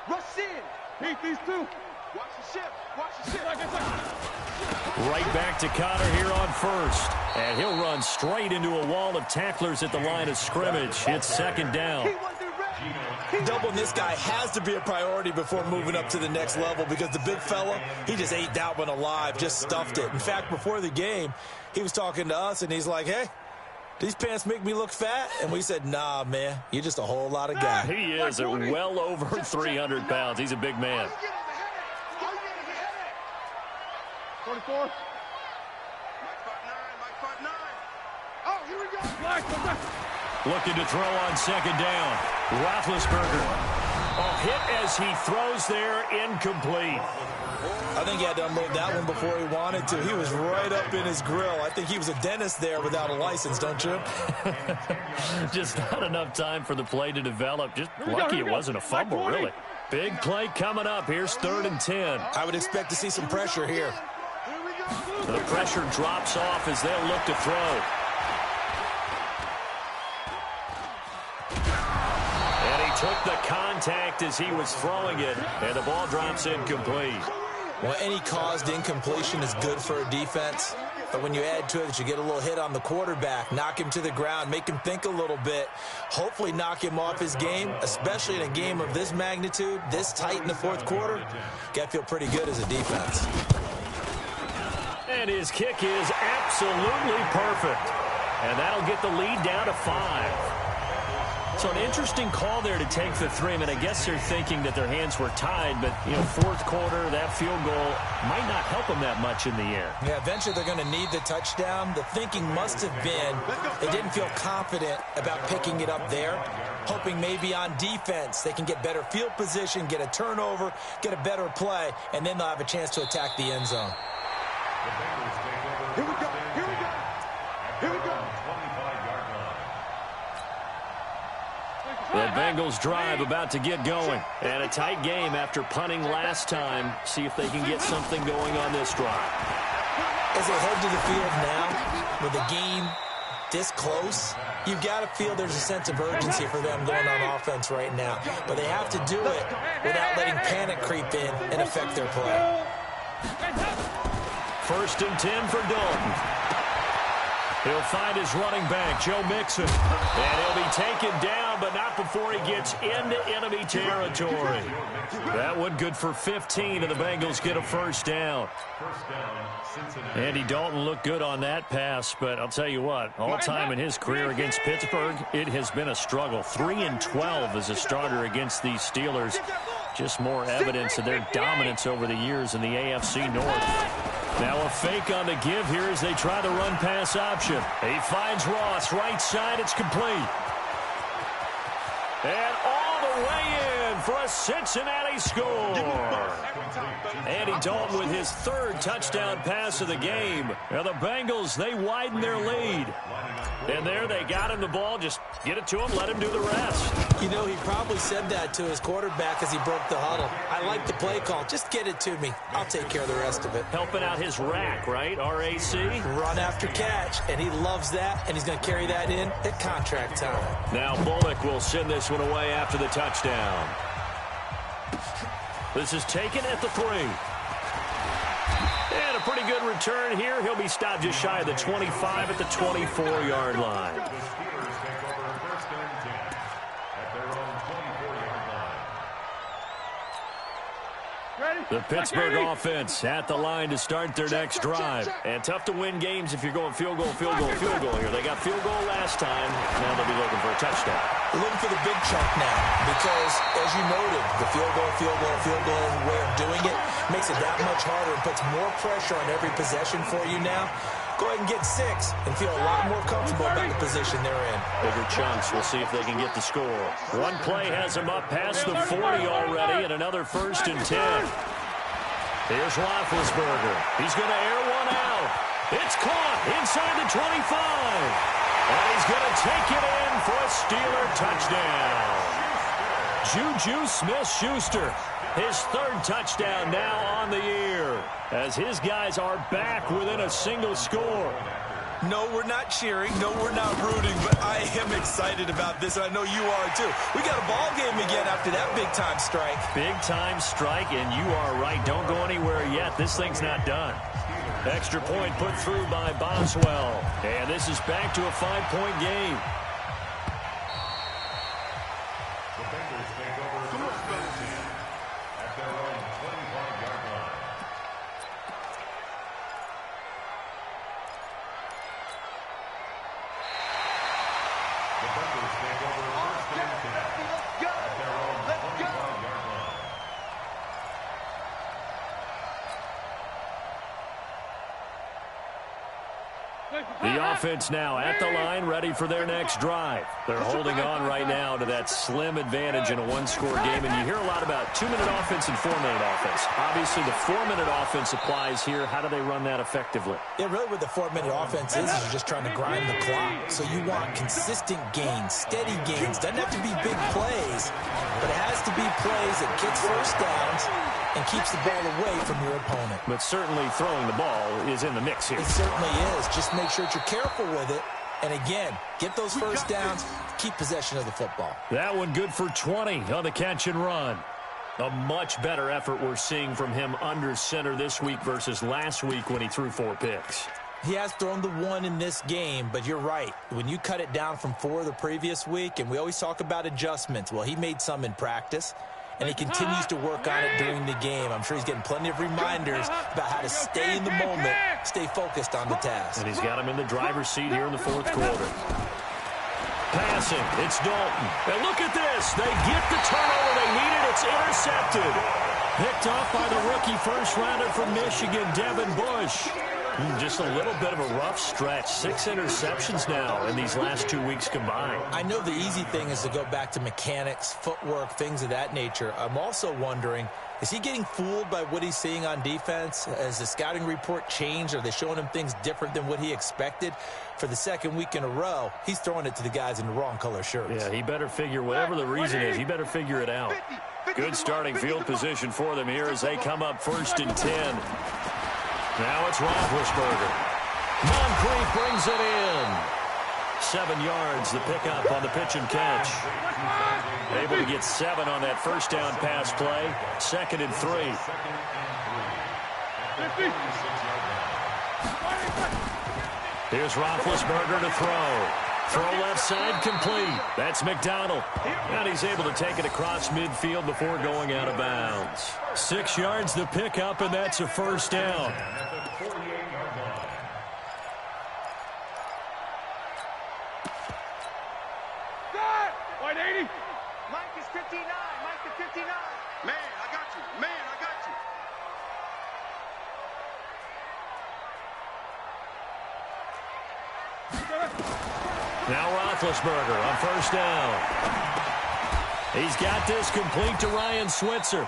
[SPEAKER 8] Rush in.
[SPEAKER 7] Beat these two.
[SPEAKER 8] Watch the ship.
[SPEAKER 4] Right back to Connor here on 1st. And he'll run straight into a wall of tacklers at the line of scrimmage. It's 2nd down.
[SPEAKER 6] Doubling this guy has to be a priority before moving up to the next level, because the big fella, he just ate that one alive, just stuffed it. In fact, before the game, he was talking to us, and he's like, hey, these pants make me look fat? And we said, nah, man, you're just a whole lot of guy.
[SPEAKER 4] He is at well over 300 pounds. He's a big man.
[SPEAKER 7] 44.
[SPEAKER 8] Mike 5'9". Oh, here we go.
[SPEAKER 4] Looking to throw on 2nd down. Roethlisberger. Hit as he throws there, incomplete.
[SPEAKER 6] I think he had to unload that one before he wanted to. He was right up in his grill. I think he was a dentist there without a license, don't you?
[SPEAKER 4] Just not enough time for the play to develop. Just lucky it wasn't a fumble, really. Big play coming up. Here's 3rd and 10.
[SPEAKER 6] I would expect to see some pressure here.
[SPEAKER 4] The pressure drops off as they'll look to throw. Took the contact as he was throwing it, and the ball drops incomplete.
[SPEAKER 6] Well, any caused incompletion is good for a defense, but when you add to it that you get a little hit on the quarterback, knock him to the ground, make him think a little bit, hopefully knock him off his game, especially in a game of this magnitude, this tight in the 4th quarter, got to feel pretty good as a defense.
[SPEAKER 4] And his kick is absolutely perfect, and that'll get the lead down to 5. So an interesting call there to take the 3. I mean, I guess they're thinking that their hands were tied, but, 4th quarter, that field goal might not help them that much in the air.
[SPEAKER 6] Yeah, eventually they're going to need the touchdown. The thinking must have been they didn't feel confident about picking it up there, hoping maybe on defense they can get better field position, get a turnover, get a better play, and then they'll have a chance to attack the end zone.
[SPEAKER 8] Here we go.
[SPEAKER 4] The Bengals drive about to get going. And a tight game after punting last time. See if they can get something going on this drive.
[SPEAKER 6] As they head to the field now, with the game this close, you've got to feel there's a sense of urgency for them going on offense right now. But they have to do it without letting panic creep in and affect their play.
[SPEAKER 4] 1st and 10 for Dalton. He'll find his running back, Joe Mixon. And he'll be taken down, but not before he gets into enemy territory. That one good for 15, and the Bengals get a 1st down. Andy Dalton looked good on that pass, but I'll tell you what, all time in his career against Pittsburgh, it has been a struggle. 3-12 as a starter against these Steelers. Just more evidence of their dominance over the years in the AFC North. Now a fake on the give here as they try the run-pass option. He finds Ross, right side, it's complete. And all the way in for a Cincinnati score. Andy Dalton with his 3rd touchdown pass of the game. Now the Bengals, they widen their lead. And there they got him the ball. Just get it to him, let him do the rest.
[SPEAKER 6] He probably said that to his quarterback as he broke the huddle. I like the play call. Just get it to me. I'll take care of the rest of it.
[SPEAKER 4] Helping out his rack, right? RAC.
[SPEAKER 6] Run after catch, and he loves that, and he's going to carry that in at contract time.
[SPEAKER 4] Now Bullock will send this one away after the touchdown. This is taken at the 3. And a pretty good return here. He'll be stopped just shy of the 25 at the 24-yard line.
[SPEAKER 5] The Steelers take over 1st and 10 at their own 24-yard line.
[SPEAKER 4] The Pittsburgh offense at the line to start their next drive. And tough to win games if you're going field goal here. They got field goal last time. Now they'll be looking for a touchdown.
[SPEAKER 6] They're looking for the big chunk now because, as you noted, the field goal way of doing it makes it that much harder and puts more pressure on every possession for you now. Go ahead and get 6 and feel a lot more comfortable about the position they're in.
[SPEAKER 4] Bigger chunks. We'll see if they can get the score. One play has them up past the 40 already, and another 1st and 10. Here's Roethlisberger. He's going to air one out. It's caught inside the 25. And he's going to take it in for a Steeler touchdown. Juju Smith-Schuster, his 3rd touchdown now on the year, as his guys are back within a single score.
[SPEAKER 6] No, we're not cheering. No, we're not rooting, but I am excited about this. I know you are, too. We got a ball game again after that big-time strike.
[SPEAKER 4] Big-time strike, and you are right. Don't go anywhere yet. This thing's not done. Extra point put through by Boswell. And this is back to a 5-point game.
[SPEAKER 5] The Bengals take over 1st and 10 at their own 25-yard line. The Bengals take over 1st and 10 at their own 25-yard line.
[SPEAKER 4] The offense now at the line, ready for their next drive. They're holding on right now to that slim advantage in a one-score game, and you hear a lot about 2-minute offense and 4-minute offense. Obviously, the 4-minute offense applies here. How do they run that effectively?
[SPEAKER 6] Yeah, really what the 4-minute offense is you're just trying to grind the clock. So you want consistent gains, steady gains. Doesn't have to be big plays, but it has to be plays that gets first downs and keeps the ball away from your opponent.
[SPEAKER 4] But certainly throwing the ball is in the mix here.
[SPEAKER 6] It certainly is. Just make sure that you're careful with it. And again, get those first downs, keep possession of the football.
[SPEAKER 4] That one good for 20 on the catch and run. A much better effort we're seeing from him under center this week versus last week when he threw 4 picks.
[SPEAKER 6] He has thrown the 1 in this game, but you're right. When you cut it down from 4 the previous week, and we always talk about adjustments, well, he made some in practice, and he continues to work on it during the game. I'm sure he's getting plenty of reminders about how to stay in the moment, stay focused on the task.
[SPEAKER 4] And he's got him in the driver's seat here in the 4th quarter. Passing, it's Dalton. And look at this. They get the turnover they needed. It's intercepted. Picked off by the rookie first-rounder from Michigan, Devin Bush. Just a little bit of a rough stretch. 6 interceptions now in these last 2 weeks combined.
[SPEAKER 6] I know the easy thing is to go back to mechanics, footwork, things of that nature. I'm also wondering, is he getting fooled by what he's seeing on defense? Has the scouting report changed? Are they showing him things different than what he expected? For the 2nd week in a row, he's throwing it to the guys in the wrong color shirts.
[SPEAKER 4] Yeah, he better figure, whatever the reason is, he better figure it out. Good starting field position for them here as they come up 1st and 10. Now it's Roethlisberger. Moncrief brings it in. 7 yards, the pickup on the pitch and catch. Able to get 7 on that first down pass play. 2nd and 3. Here's Roethlisberger to throw. Throw left side complete. That's McDonald. And he's able to take it across midfield before going out of bounds. 6 yards the pickup, and that's a first down.
[SPEAKER 7] White 80.
[SPEAKER 8] Mike is 59. Mike is 59. Man, I got you. Man, I got you.
[SPEAKER 4] Now Roethlisberger on first down. He's got this complete to Ryan Switzer.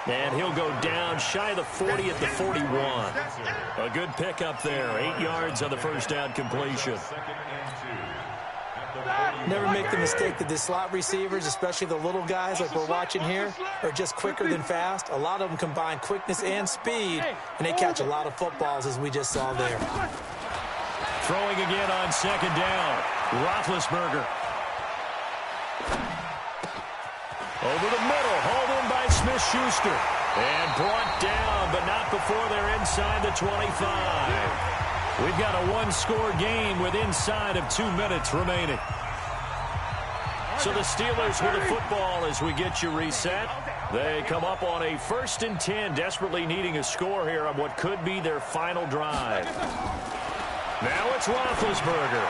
[SPEAKER 4] And he'll go down shy of the 40 at the 41. A good pickup there. 8 yards on the first down completion.
[SPEAKER 6] Never make the mistake that the slot receivers, especially the little guys like we're watching here, are just quicker than fast. A lot of them combine quickness and speed, and they catch a lot of footballs, as we just saw there.
[SPEAKER 4] Throwing again on 2nd down. Roethlisberger. Over the middle, hauled in by Smith-Schuster. And brought down, but not before they're inside the 25. We've got a one-score game with inside of 2 minutes remaining. So the Steelers with the football as we get you reset. They come up on a 1st and 10, desperately needing a score here on what could be their final drive. Now it's Roethlisberger.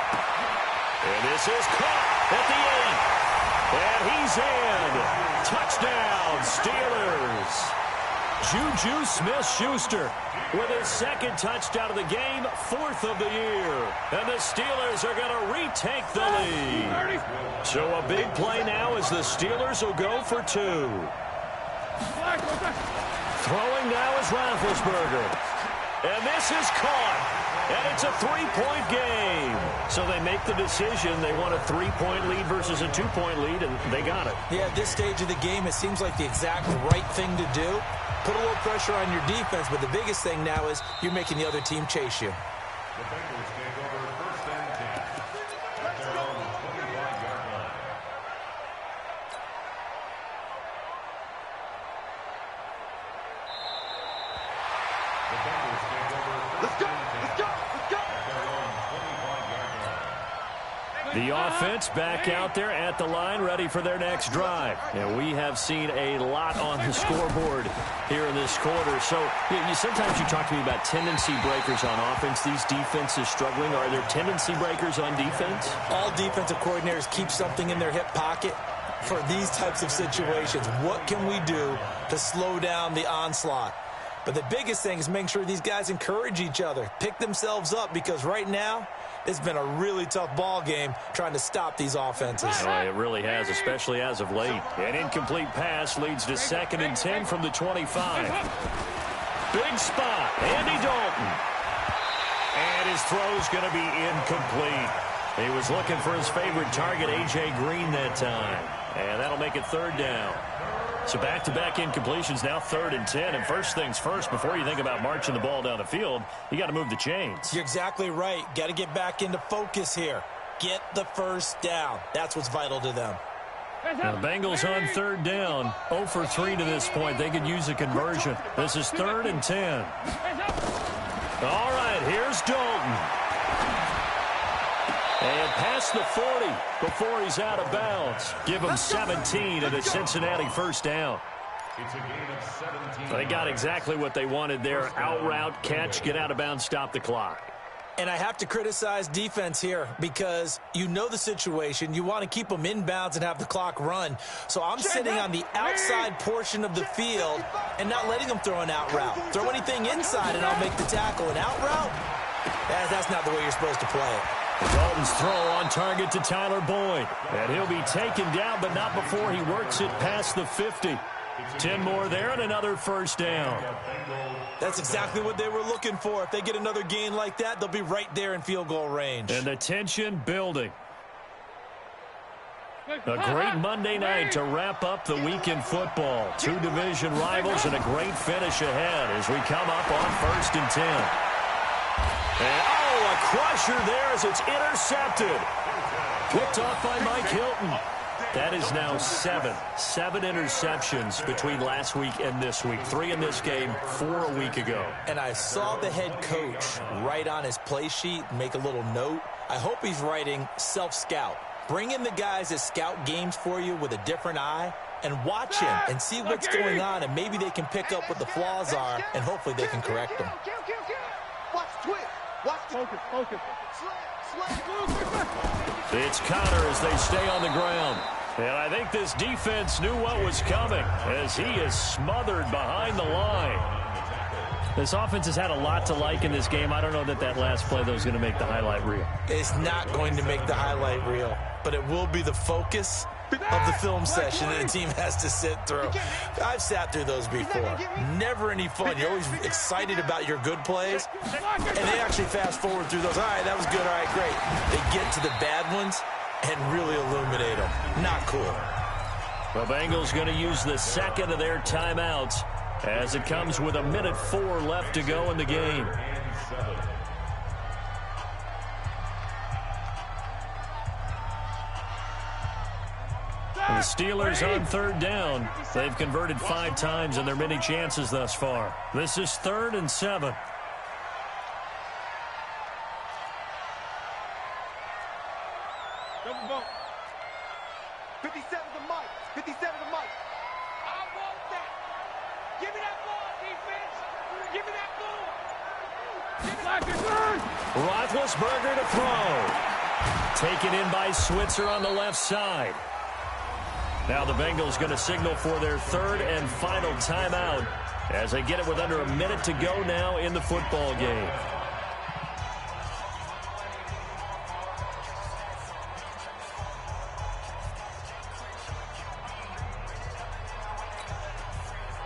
[SPEAKER 4] And this is caught at the 8. And he's in. Touchdown, Steelers. Juju Smith-Schuster with his 2nd touchdown of the game, 4th of the year. And the Steelers are going to retake the lead. So a big play now as the Steelers will go for 2. Throwing now is Roethlisberger. And this is caught. And it's a 3-point game. So they make the decision. They want a 3-point lead versus a 2-point lead, and they got it.
[SPEAKER 6] Yeah, at this stage of the game, it seems like the exact right thing to do. Put a little pressure on your defense, but the biggest thing now is you're making the other team chase you.
[SPEAKER 5] The Bengals take over 1st and 10 at their own 25-yard line. The Bengals take over 1st and 10 at their own 25-yard line.
[SPEAKER 4] The offense back out there at the line, ready for their next drive. And we have seen a lot on the scoreboard here in this quarter. So sometimes you talk to me about tendency breakers on offense. These defenses struggling. Are there tendency breakers on defense?
[SPEAKER 6] All defensive coordinators keep something in their hip pocket for these types of situations. What can we do to slow down the onslaught? But the biggest thing is making sure these guys encourage each other, pick themselves up, because right now it's been a really tough ball game trying to stop these offenses.
[SPEAKER 4] Oh, it really has, especially as of late. An incomplete pass leads to 2nd and 10 from the 25. Big spot, Andy Dalton. And his throw's going to be incomplete. He was looking for his favorite target, A.J. Green, that time. And that'll make it 3rd down. So back-to-back incompletions, now 3rd and 10. And first things first, before you think about marching the ball down the field, you got to move the chains.
[SPEAKER 6] You're exactly right. Got to get back into focus here. Get the first down. That's what's vital to them.
[SPEAKER 4] Now, the Bengals on 3rd down, 0 for 3 to this point. They could use a conversion. This is 3rd and 10. All right, here's Dalton. And past the 40 before he's out of bounds. Give him 17 and a Cincinnati first down.
[SPEAKER 5] It's a gain of 17.
[SPEAKER 4] They got exactly what they wanted there. Out route, catch, get out of bounds, stop the clock.
[SPEAKER 6] And I have to criticize defense here because you know the situation. You want to keep them inbounds and have the clock run. So I'm sitting on the outside portion of the field and not letting them throw an out route. Throw anything inside and I'll make the tackle. An out route? That's not the way you're supposed to play it.
[SPEAKER 4] Dalton's throw on target to Tyler Boyd. And he'll be taken down, but not before he works it past the 50. 10 more there and another first down.
[SPEAKER 6] That's exactly what they were looking for. If they get another gain like that, they'll be right there in field goal range.
[SPEAKER 4] And the tension building. A great Monday night to wrap up the week in football. 2 division rivals and a great finish ahead as we come up on 1st and 10. And, a crusher there as it's intercepted. Picked off by Mike Hilton. That is now 7 interceptions between last week and this week. 3 in this game, 4 a week ago.
[SPEAKER 6] And I saw the head coach write on his play sheet, make a little note. I hope he's writing self-scout. Bring in the guys that scout games for you with a different eye and watch him and see what's going on, and maybe they can pick up what the flaws are, and hopefully they can correct them.
[SPEAKER 8] Watch twist. Watch focus.
[SPEAKER 4] It's Connor as they stay on the ground. And I think this defense knew what was coming as he is smothered behind the line. This offense has had a lot to like in this game. I don't know that last play, though, is going to make the highlight reel.
[SPEAKER 6] It's not going to make the highlight reel, but it will be the focus of the film session that the team has to sit through. I've sat through those before. Never any fun. You're always excited about your good plays, and they actually fast forward through those. All right, that was good. All right, great. They get to the bad ones and really illuminate them. Not cool.
[SPEAKER 4] The Bengals going to use the second of their timeouts as it comes with 1:04 left to go in the game. Steelers on third down. They've converted 5 times in their many chances thus far. This is 3rd and 7.
[SPEAKER 8] Double bump. 57 to Mike. 57 to Mike.
[SPEAKER 7] I want that. Give me that ball, defense. Give me that ball.
[SPEAKER 4] Roethlisberger to throw. Taken in by Switzer on the left side. Now the Bengals going to signal for their 3rd and final timeout as they get it with under a minute to go now in the football game.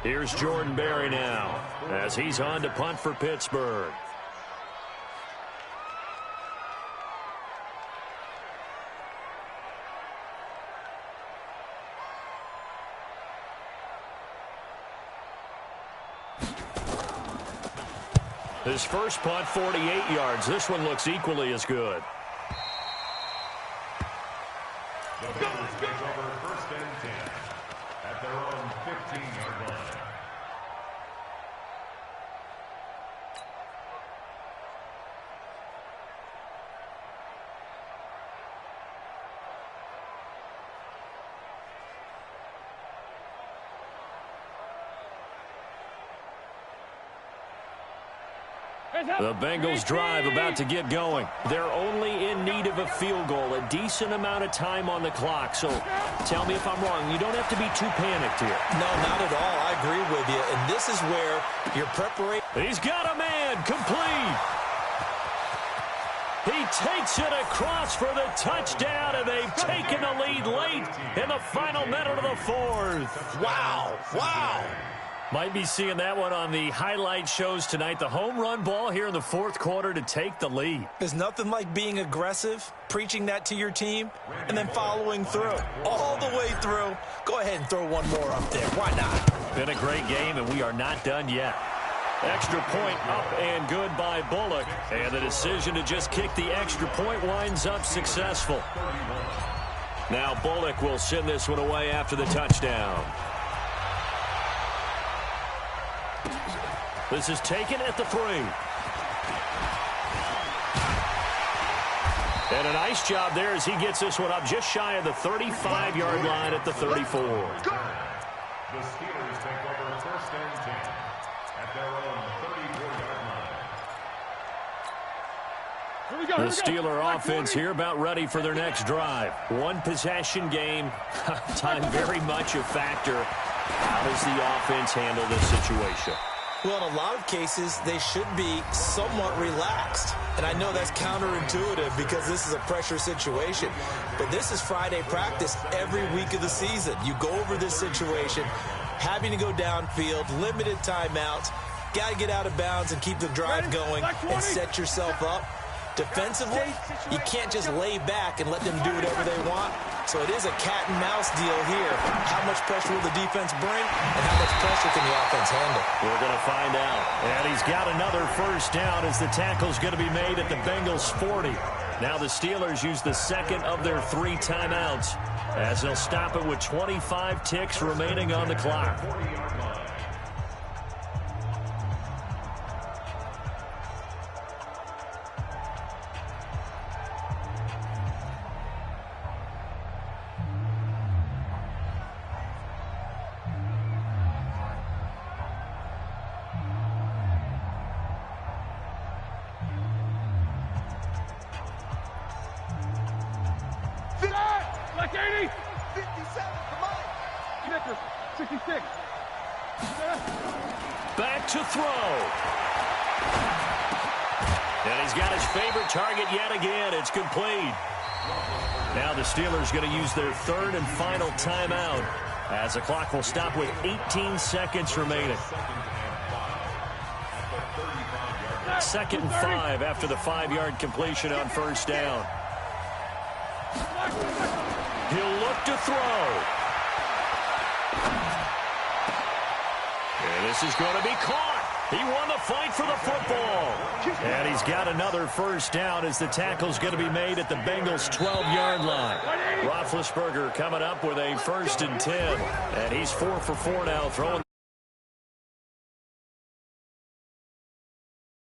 [SPEAKER 4] Here's Jordan Berry now as he's on to punt for Pittsburgh. His first punt, 48 yards. This one looks equally as good.
[SPEAKER 5] The Bengals take over 1st and 10 at their own 15-yard line.
[SPEAKER 4] The Bengals drive about to get going. They're only in need of a field goal, a decent amount of time on the clock. So tell me if I'm wrong. You don't have to be too panicked here.
[SPEAKER 6] No, not at all. I agree with you. And this is where your preparation.
[SPEAKER 4] He's got a man complete. He takes it across for the touchdown, and they've taken the lead late in the final minute of the 4th.
[SPEAKER 6] Wow. Wow.
[SPEAKER 4] Might be seeing that one on the highlight shows tonight. The home run ball here in the 4th quarter to take the lead.
[SPEAKER 6] There's nothing like being aggressive, preaching that to your team, and then following through. All the way through. Go ahead and throw one more up there. Why not?
[SPEAKER 4] Been a great game, and we are not done yet. Extra point up and good by Bullock. And the decision to just kick the extra point winds up successful. Now Bullock will send this one away after the touchdown. This is taken at the 3. And a nice job there as he gets this one up just shy of the 35-yard line at the 34.
[SPEAKER 5] The Steelers take over 1st and 10 at their own 34-yard line.
[SPEAKER 4] The Steeler offense here about ready for their next drive. One possession game. Time very much a factor. How does the offense handle this situation?
[SPEAKER 6] Well, in a lot of cases, they should be somewhat relaxed. And I know that's counterintuitive because this is a pressure situation. But this is Friday practice every week of the season. You go over this situation, having to go downfield, limited timeouts, got to get out of bounds and keep the drive going and set yourself up. Defensively, you can't just lay back and let them do whatever they want. So it is a cat and mouse deal here. How much pressure will the defense bring, and how much pressure can the offense handle?
[SPEAKER 4] We're going to find out. And he's got another first down as the tackle's going to be made at the Bengals' 40. Now the Steelers use the second of their 3 timeouts as they'll stop it with 25 ticks remaining on the clock.
[SPEAKER 7] Like 80.
[SPEAKER 8] 57 to Mike.
[SPEAKER 7] Snickers, 66.
[SPEAKER 4] Back to throw. And he's got his favorite target yet again. It's complete. Now the Steelers going to use their 3rd and final timeout as the clock will stop with 18 seconds remaining. 2nd and 5 after the 5-yard completion on first down. He'll look to throw. And this is going to be caught. He won the fight for the football. And he's got another first down as the tackle's going to be made at the Bengals' 12-yard line. Roethlisberger coming up with a 1st and 10. And he's 4 for 4 now throwing.